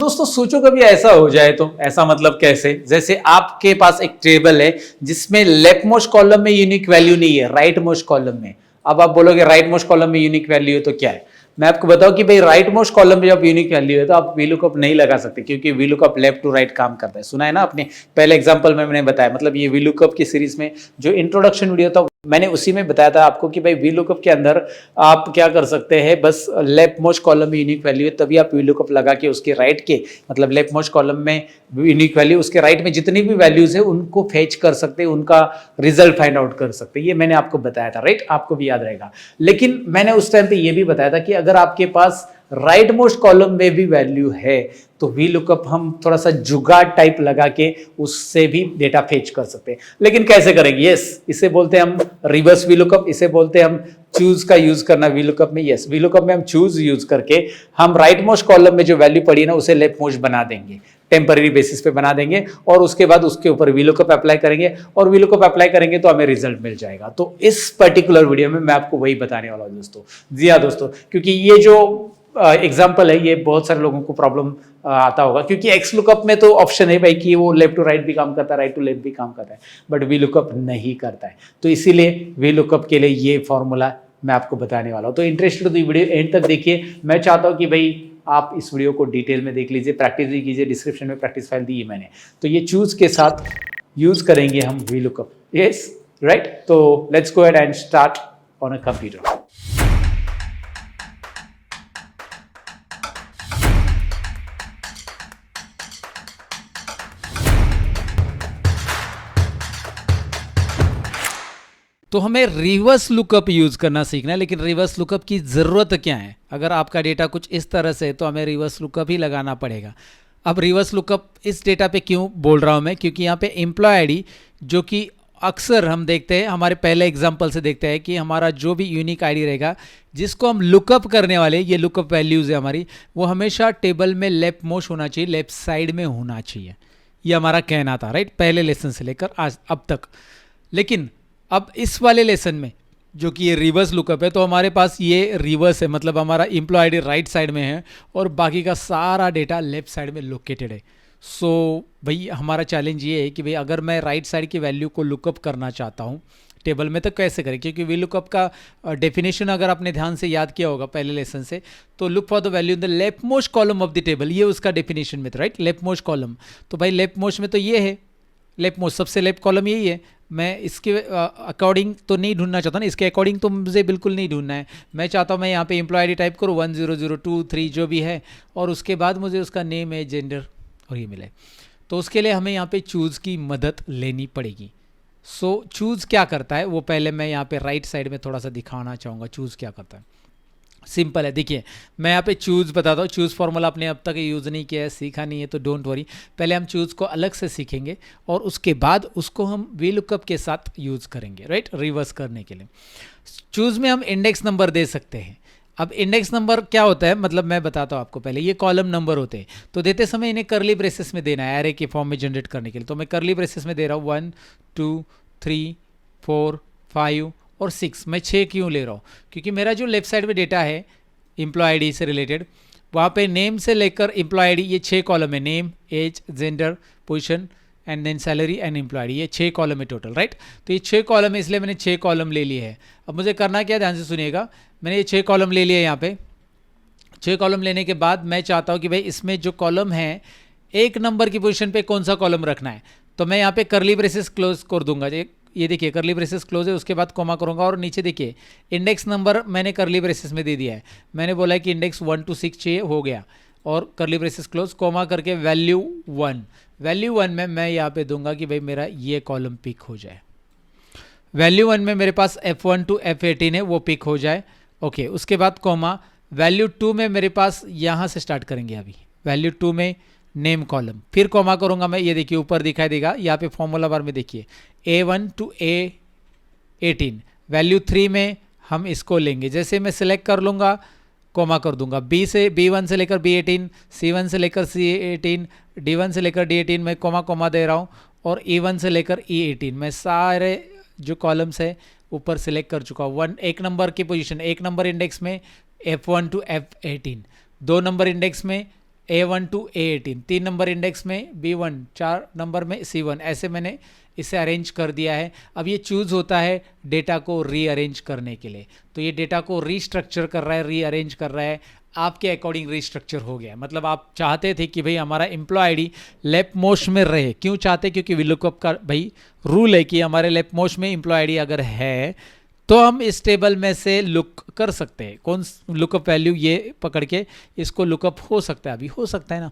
दोस्तों सोचो कभी ऐसा हो जाए तो, ऐसा मतलब कैसे, जैसे आपके पास एक टेबल है जिसमें लेफ्ट मोस्ट कॉलम में यूनिक वैल्यू नहीं है, राइट मोस्ट कॉलम में। अब आप बोलोगे राइट मोस्ट कॉलम में यूनिक वैल्यू है तो क्या है, मैं आपको बताऊं कि भाई राइट मोस्ट कॉलम में जब यूनिक वैल्यू है तो आप वीलुकअप नहीं लगा सकते, क्योंकि वीलुकअप लेफ्ट टू राइट काम करता है। सुना है ना आपने, पहले एग्जांपल में मैंने बताया, मतलब ये वीलुकअप की सीरीज में जो इंट्रोडक्शन वीडियो था मैंने उसी में बताया था आपको कि भाई वीलुकअप के अंदर आप क्या कर सकते हैं, बस लेफ्ट मोस्ट कॉलम में यूनिक वैल्यू है तभी आप वीलुकअप लगा के उसके राइट के, मतलब लेफ्ट मोस्ट कॉलम में यूनिक वैल्यू, उसके राइट में जितनी भी वैल्यूज है उनको फेच कर सकते हैं, उनका रिजल्ट फाइंड आउट कर सकते हैं। ये मैंने आपको बताया था, राइट, आपको भी याद रहेगा। लेकिन मैंने उस टाइम पे ये भी बताया था कि अगर आपके पास राइट मोस्ट कॉलम में भी वैल्यू है तो वीलुकअप हम थोड़ा सा जुगाड़ टाइप लगा के उससे भी डेटा फेच कर सकते हैं। लेकिन कैसे करेंगे, यस, इसे बोलते हैं हम रिवर्स वीलुकअप, इसे बोलते हैं हम चूज का यूज करना वीलुकअप में। यस, वीलुकअप में हम चूज यूज करके हम राइट मोस्ट कॉलम में जो वैल्यू पड़ी ना उसे लेफ्ट मोस्ट बना देंगे, टेम्पररी बेसिस पे बना देंगे, और उसके बाद उसके ऊपर वीलुकअप अप्लाई करेंगे, और वीलुकअप अप्लाई करेंगे तो हमें रिजल्ट मिल जाएगा। तो इस पर्टिकुलर वीडियो में मैं आपको वही बताने वाला हूं दोस्तों। जी हाँ दोस्तों, क्योंकि ये जो एग्जाम्पल है ये बहुत सारे लोगों को प्रॉब्लम आता होगा, क्योंकि एक्स लुकअप में तो ऑप्शन है भाई कि वो लेफ्ट टू राइट भी काम करता है, राइट टू लेफ्ट भी काम करता है, बट वी लुकअप नहीं करता है। तो इसीलिए वी लुकअप के लिए ये फॉर्मूला मैं आपको बताने वाला हूँ। तो इंटरेस्टेड तो वीडियो एंड तक देखिए। मैं चाहता हूँ कि भाई आप इस वीडियो को डिटेल में देख लीजिए, प्रैक्टिस भी कीजिए, डिस्क्रिप्शन में प्रैक्टिस फाइल दी है मैंने। तो ये चूज के साथ यूज करेंगे हम वी लुकअप, यस, राइट। तो let's go ahead and start on a computer. तो हमें रिवर्स लुकअप यूज करना सीखना है, लेकिन रिवर्स लुकअप की ज़रूरत क्या है? अगर आपका डेटा कुछ इस तरह से है तो हमें रिवर्स लुकअप ही लगाना पड़ेगा। अब रिवर्स लुकअप इस डेटा पे क्यों बोल रहा हूँ मैं, क्योंकि यहाँ पे एम्प्लॉय आईडी, जो कि अक्सर हम देखते हैं, हमारे पहले एग्जाम्पल से देखते हैं कि हमारा जो भी यूनिक आईडी रहेगा जिसको हम लुकअप करने वाले, ये लुकअप वैल्यूज़ है हमारी, वो हमेशा टेबल में लेफ्ट मोस्ट होना चाहिए, लेफ्ट साइड में होना चाहिए। ये हमारा कहना था, राइट, पहले लेसन से लेकर आज अब तक। लेकिन अब इस वाले लेसन में जो कि ये रिवर्स लुकअप है, तो हमारे पास ये रिवर्स है, मतलब हमारा एम्प्लॉय आईडी राइट साइड में है और बाकी का सारा डेटा लेफ्ट साइड में लोकेटेड है। सो भाई हमारा चैलेंज ये है कि भाई अगर मैं राइट साइड की वैल्यू को लुकअप करना चाहता हूँ टेबल में तो कैसे करें, क्योंकि वी लुकअप का डेफिनेशन अगर आपने ध्यान से याद किया होगा पहले लेसन से, तो look for the value in the left most column of the table, ये उसका डेफिनेशन में था, राइट, लेफ्ट मोस्ट कॉलम। तो भाई लेफ्ट मोस्ट में तो ये है, लेफ्ट मोस्ट सबसे लेफ्ट कॉलम यही है। मैं इसके अकॉर्डिंग तो नहीं ढूंढना चाहता ना, इसके अकॉर्डिंग तो मुझे बिल्कुल नहीं ढूंढना है। मैं चाहता हूँ मैं यहाँ पे एम्प्लॉय आईडी टाइप करूँ 10002 3 जो भी है, और उसके बाद मुझे उसका नेम है, जेंडर और ये मिले। तो उसके लिए हमें यहाँ पे चूज़ की मदद लेनी पड़ेगी। सो चूज़ क्या करता है वो पहले मैं यहाँ पे राइट साइड में थोड़ा सा दिखाना चाहूँगा। चूज़ क्या करता है, सिंपल है, देखिए मैं यहाँ पे चूज़ बताता हूँ। चूज़ फार्मूला आपने अब तक यूज़ नहीं किया है, सीखा नहीं है, तो डोंट वरी, पहले हम चूज़ को अलग से सीखेंगे और उसके बाद उसको हम वी लुकअप के साथ यूज़ करेंगे, राइट, रिवर्स करने के लिए। चूज़ में हम इंडेक्स नंबर दे सकते हैं। अब इंडेक्स नंबर क्या होता है, मतलब मैं बताता हूँ आपको, पहले ये कॉलम नंबर होते हैं, तो देते समय इन्हें करली ब्रेसेस में देना है एरे के फॉर्म में जनरेट करने के लिए। तो मैं करली ब्रेसेस में दे रहा हूँ 1 2 3 4 5 और 6। मैं 6 क्यों ले रहा हूँ, क्योंकि मेरा जो लेफ्ट साइड में डेटा है एम्प्लॉय आईडी से रिलेटेड, वहाँ पे नेम से लेकर एम्प्लॉय आईडी, ये 6 कॉलम है, name, age, gender, position and then salary and employ ID, ये 6 कॉलम है टोटल, राइट। तो ये 6 कॉलम है, इसलिए मैंने 6 कॉलम ले लिए है। अब मुझे करना क्या, ध्यान से सुनिएगा, मैंने ये 6 कॉलम ले लिए यहाँ पे। 6 कॉलम लेने के बाद मैं चाहता हूँ कि भाई इसमें जो कॉलम है 1 नंबर की पोजीशन पे कौन सा कॉलम रखना है, तो मैं यहाँ पे करली ब्रेसेस क्लोज कर दूंगा। ये देखिए करली ब्रेसेस क्लोज है, उसके बाद कॉमा करूँगा और नीचे देखिए इंडेक्स नंबर मैंने करली ब्रेसेस में दे दिया है। मैंने बोला है कि इंडेक्स 1 to 6 चाहिए, हो गया, और करली ब्रेसेस क्लोज, कॉमा करके वैल्यू 1। वैल्यू 1 में मैं यहाँ पे दूंगा कि भाई मेरा ये कॉलम पिक हो जाए। वैल्यू 1 में मेरे पास F1 to F18 है, वो पिक हो जाए, ओके। उसके बाद कॉमा वैल्यू 2 में मेरे पास यहाँ से स्टार्ट करेंगे, अभी वैल्यू 2 में नेम कॉलम, फिर कॉमा करूँगा मैं, ये देखिए ऊपर दिखाई देगा यहाँ पे फॉर्मूला बार में, देखिए A1 to A18। वैल्यू 3 में हम इसको लेंगे, जैसे मैं सिलेक्ट कर लूँगा कॉमा कर दूंगा, B1 से लेकर B18, C1 से लेकर C18, D1 से लेकर D18 में कॉमा दे रहा हूँ, और E1 से लेकर E18 मैं सारे जो कॉलम्स है ऊपर सिलेक्ट कर चुका हूँ। 1 नंबर की पोजीशन, 1 नंबर इंडेक्स में F1 to F18, 2 number index में A1 to A18, 3 number index में B1, 4 नंबर में C1, ऐसे मैंने इसे अरेंज कर दिया है। अब ये चूज़ होता है डेटा को रीअरेंज करने के लिए, तो ये डेटा को रीस्ट्रक्चर कर रहा है, रीअरेंज कर रहा है, आपके अकॉर्डिंग रीस्ट्रक्चर हो गया। मतलब आप चाहते थे कि भाई हमारा एम्प्लॉय आईडी लेफ्ट मोस्ट में रहे, क्यों चाहते, क्योंकि VLOOKUP का भाई रूल है कि हमारे लेफ्ट मोस्ट में एम्प्लॉय आईडी अगर है तो हम इस टेबल में से लुक कर सकते हैं, कौन लुकअप वैल्यू ये पकड़ के इसको लुकअप हो सकता है, अभी हो सकता है ना।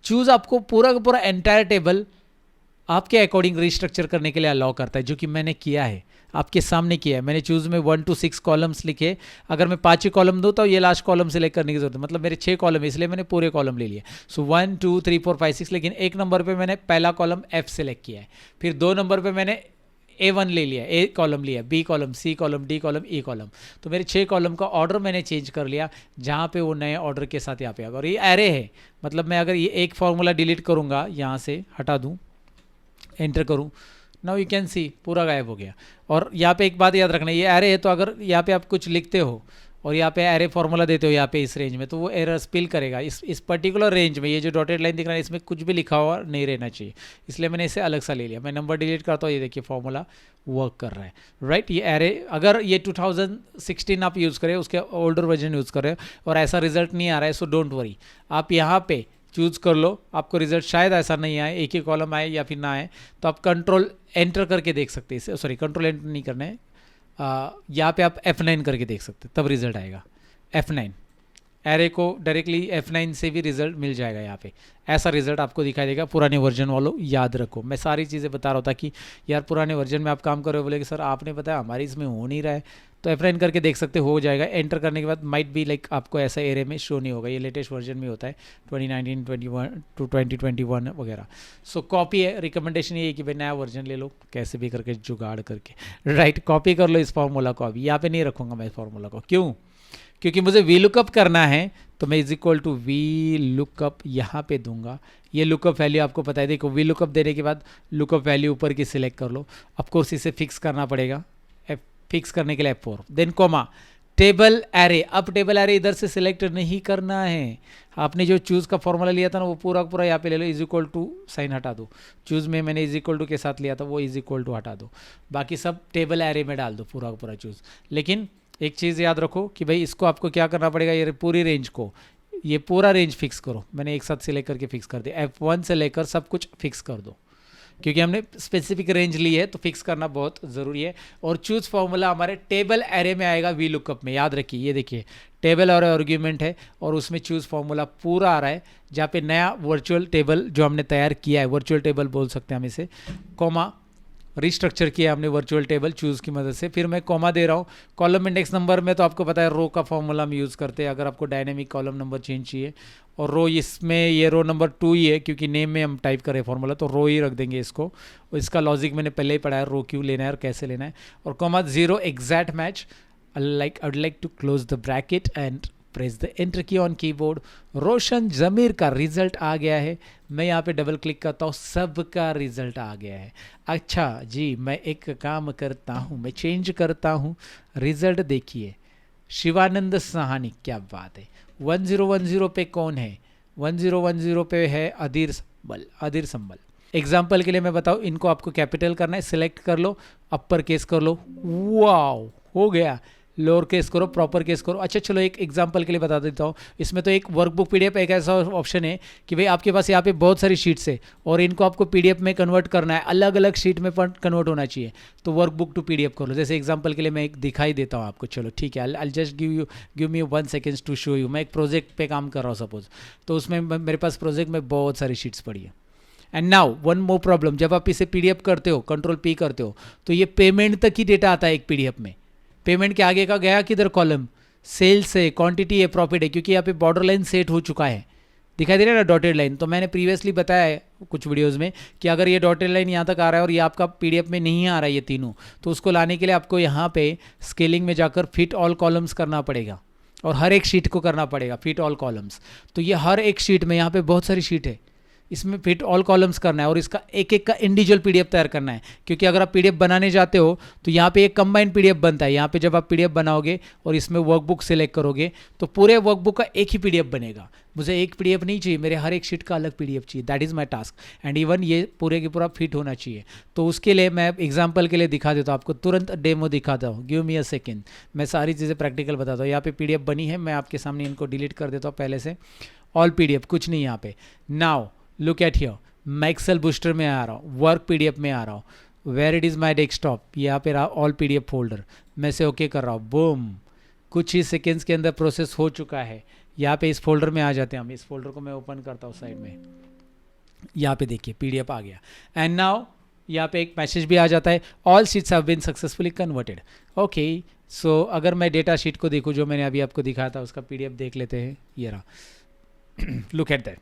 चूज आपको पूरा का पूरा एंटायर टेबल आपके अकॉर्डिंग रिस्ट्रक्चर करने के लिए अलाउ करता है, जो कि मैंने किया है, आपके सामने किया है। मैंने चूज में 1 to 6 कॉलम्स लिखे, अगर मैं 5 कॉलम दूँ तो ये लास्ट कॉलम सिलेक्ट करने की जरूरत है, मतलब मेरे 6 कॉलम है इसलिए मैंने पूरे कॉलम ले लिए। सो 1 2 3 4 5 6, लेकिन एक नंबर पे मैंने पहला कॉलम F सिलेक्ट किया है, फिर 2 नंबर पे मैंने A1 ले लिया, A कॉलम लिया, B column, C column, D column, E column. तो मेरे 6 कॉलम का ऑर्डर मैंने चेंज कर लिया, जहाँ पे वो नए ऑर्डर के साथ यहाँ पे आएगा। और ये एरे है, मतलब मैं अगर ये एक फॉर्मूला डिलीट करूँगा, यहाँ से हटा दूँ, एंटर करूँ, नाउ यू कैन सी पूरा गायब हो गया। और यहाँ पे एक बात याद रखना, ये एरे है, तो अगर यहाँ पे आप कुछ लिखते हो और यहाँ पे एरे फॉर्मूला देते हो यहाँ पे इस रेंज में, तो वो एरर स्पिल करेगा। इस पर्टिकुलर रेंज में ये जो डॉटेड लाइन दिख रहा है इसमें कुछ भी लिखा हुआ नहीं रहना चाहिए, इसलिए मैंने इसे अलग सा ले लिया। मैं नंबर डिलीट करता हूँ, ये देखिए फॉर्मूला वर्क कर रहा है, राइट। ये एरे अगर ये 2016 आप यूज़ करें, उसके ओल्डर वर्जन यूज़ करें और ऐसा रिजल्ट नहीं आ रहा है, सो डोंट वरी, आप यहाँ पे चूज़ कर लो, आपको रिजल्ट शायद ऐसा नहीं आए, एक ही कॉलम आए या फिर ना आए, तो आप कंट्रोल एंटर करके देख सकते हैं इसे, सॉरी कंट्रोल एंटर नहीं करना है, यहाँ पे आप F9 करके देख सकते हैं, तब रिजल्ट आएगा F9। एरे को डायरेक्टली F9 से भी रिजल्ट मिल जाएगा, यहाँ पे ऐसा रिजल्ट आपको दिखाई देगा। पुराने वर्जन वालों याद रखो, मैं सारी चीज़ें बता रहा था कि यार पुराने वर्जन में आप काम करो, बोले कि सर आपने बताया हमारी इसमें हो नहीं रहा है, तो F9 करके देख सकते हो जाएगा। एंटर करने के बाद माइट बी लाइक आपको ऐसा एरे में शो नहीं होगा, ये लेटेस्ट वर्जन में होता है 2019 21 टू 2021 वगैरह। सो कॉपी है, रिकमेंडेशन ये है कि भाई नया वर्जन ले लो कैसे भी करके जुगाड़ करके, राइट, कॉपी कर लो इस फार्मूला को। अभी यहाँ पे नहीं रखूँगा मैं इस फार्मूला को, क्यों, क्योंकि मुझे VLOOKUP करना है, तो मैं इज इक्वल टू VLOOKUP यहाँ पे दूंगा। ये लुकअप वैल्यू आपको पता है, देखो VLOOKUP देने के बाद लुकअप वैल्यू ऊपर की सिलेक्ट कर लो, ऑफकोर्स इसे फिक्स करना पड़ेगा, फिक्स करने के लिए F4, then comma, table array. अब टेबल एरे इधर से सिलेक्ट नहीं करना है, आपने जो चूज़ का फॉर्मूला लिया था ना वो पूरा पूरा यहाँ पे ले लो, इज इक्वल टू साइन हटा दो, चूज़ में मैंने इज इक्वल टू के साथ लिया था वो इज इक्वल टू हटा दो, बाकी सब टेबल एरे में डाल दो पूरा पूरा चूज़। लेकिन एक चीज़ याद रखो कि भाई इसको आपको क्या करना पड़ेगा, ये पूरी रेंज को, ये पूरा रेंज फिक्स करो। मैंने एक साथ सिलेक्ट करके फिक्स कर दिया, F1 से लेकर सब कुछ फिक्स कर दो, क्योंकि हमने स्पेसिफिक रेंज ली है तो फिक्स करना बहुत ज़रूरी है। और चूज फॉर्मूला हमारे टेबल एरे में आएगा VLOOKUP में, याद रखिए, ये देखिए टेबल और आर्ग्यूमेंट है और उसमें चूज फॉर्मूला पूरा आ रहा है, जहाँ पे नया वर्चुअल टेबल जो हमने तैयार किया है, वर्चुअल टेबल बोल सकते हैं हम इसे, कॉमा रिस्ट्रक्चर किया हमने वर्चुअल टेबल चूज़ की मदद से, फिर मैं कॉमा दे रहा हूँ। कॉलम इंडेक्स नंबर में तो आपको पता है रो का फॉर्मूला हम यूज़ करते हैं अगर आपको डायनेमिक कॉलम नंबर चेंज चाहिए, और रो इसमें ये रो नंबर 2 ही है क्योंकि नेम में हम टाइप करें फॉर्मूला, तो रो ही रख देंगे इसको। और इसका लॉजिक मैंने पहले ही पढ़ा है, रो क्यों लेना है और कैसे लेना है। और comma 0 exact match, I would like to close the bracket and press the enter key on keyboard. Roshan Zameer का रिजल्ट आ गया है, मैं यहाँ पे डबल क्लिक करता हूँ, सबका रिजल्ट आ गया है। अच्छा जी, मैं एक काम करता हूँ, मैं चेंज करता हूँ, रिजल्ट देखिए, शिवानंद सहानी, क्या बात है। 1010 पे कौन है, 1010 पे है अधीर संबल, अधीर संबल। एग्जाम्पल के लिए मैं बताऊँ, इनको आपको कैपिटल करना है, सिलेक्ट कर लो, अपर केस कर लो, वाओ हो गया, लोअर केस करो, प्रॉपर केस करो। अच्छा चलो एक एग्जांपल के लिए बता देता हूँ, इसमें तो एक वर्कबुक PDF एक ऐसा ऑप्शन है कि भाई आपके पास यहाँ पे बहुत सारी शीट्स है और इनको आपको PDF में कन्वर्ट करना है, अलग अलग शीट में कन्वर्ट होना चाहिए, तो वर्कबुक टू PDF कर लो। जैसे एग्जांपल के लिए मैं एक दिखाई देता हूँ आपको, चलो ठीक है, I just give me 1 seconds to show you. मैं एक प्रोजेक्ट पे काम कर रहा हूँ सपोज, तो उसमें मेरे पास प्रोजेक्ट में बहुत सारी शीट्स पड़ी है। And now one more problem, जब आप इसे PDF करते हो, कंट्रोल P करते हो, तो ये पेमेंट तक ही डेटा आता है एक PDF में। पेमेंट के आगे का गया किधर कॉलम, सेल्स है, क्वांटिटी है, प्रॉफिट है, क्योंकि यहाँ पे बॉर्डर लाइन सेट हो चुका है, दिखाई दे रहा है ना डॉटेड लाइन। तो मैंने प्रीवियसली बताया है कुछ वीडियोस में कि अगर ये डॉटेड लाइन यहाँ तक आ रहा है और ये आपका PDF में नहीं आ रहा है ये तीनों, तो उसको लाने के लिए आपको यहाँ पे स्केलिंग में जाकर फिट ऑल कॉलम्स करना पड़ेगा और हर एक शीट को करना पड़ेगा फिट ऑल कॉलम्स। तो ये हर एक शीट में, यहाँ पे बहुत सारी शीट है, इसमें फिट ऑल कॉलम्स करना है और इसका एक एक का इंडिविजुअल पीडीएफ तैयार करना है, क्योंकि अगर आप पीडीएफ बनाने जाते हो तो यहाँ पे एक कंबाइंड पीडीएफ बनता है। यहाँ पे जब आप पीडीएफ बनाओगे और इसमें वर्कबुक सेलेक्ट करोगे तो पूरे वर्कबुक का एक ही पीडीएफ बनेगा। मुझे एक पीडीएफ नहीं चाहिए, मेरे हर एक शीट का अलग पीडीएफ चाहिए। That is my task and even ये पूरे के पूरा फिट होना चाहिए। तो उसके लिए मैं एग्जांपल के लिए दिखा देता हूँ आपको, तुरंत डेमो दिखाता हूँ। गिव मी अ सेकेंड, मैं सारी चीज़ें प्रैक्टिकल बताता हूँ। यहाँ पे पीडीएफ बनी है, मैं आपके सामने इनको डिलीट कर देता हूँ पहले से। ऑल पीडीएफ कुछ नहीं यहाँ पे। नाउ लुक एट हियर, मैं एक्सेल बूस्टर में आ रहा हूँ, वर्क पीडीएफ में आ रहा हूँ। Where it is my desktop, यहाँ पे रहा ऑल पीडीएफ फोल्डर, मैं से ओके कर रहा हूँ। बूम, कुछ ही सेकेंड्स के अंदर प्रोसेस हो चुका है। यहाँ पे इस फोल्डर में आ जाते हैं हम। इस फोल्डर को मैं ओपन करता हूँ साइड में, यहाँ पे देखिए पीडीएफ आ गया। एंड नाउ यहाँ पे एक मैसेज भी आ जाता है, all sheets have been successfully converted. Okay, so अगर मैं डेटा शीट को देखूँ जो मैंने अभी आपको दिखाया था, उसका पीडीएफ देख लेते हैं। ये रहा, look at that.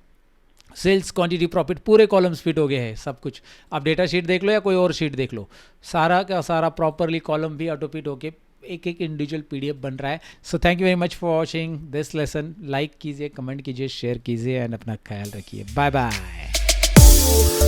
Sales, quantity, profit, पूरे कॉलम्स फिट हो गए हैं सब कुछ। आप डेटा शीट देख लो या कोई और शीट देख लो, सारा का सारा प्रॉपरली कॉलम भी ऑटो फिट होके एक एक इंडिविजुअल पीडीएफ बन रहा है। So thank you very much for watching this lesson. Like कीजिए, कमेंट कीजिए, शेयर कीजिए एंड अपना ख्याल रखिए। Bye bye.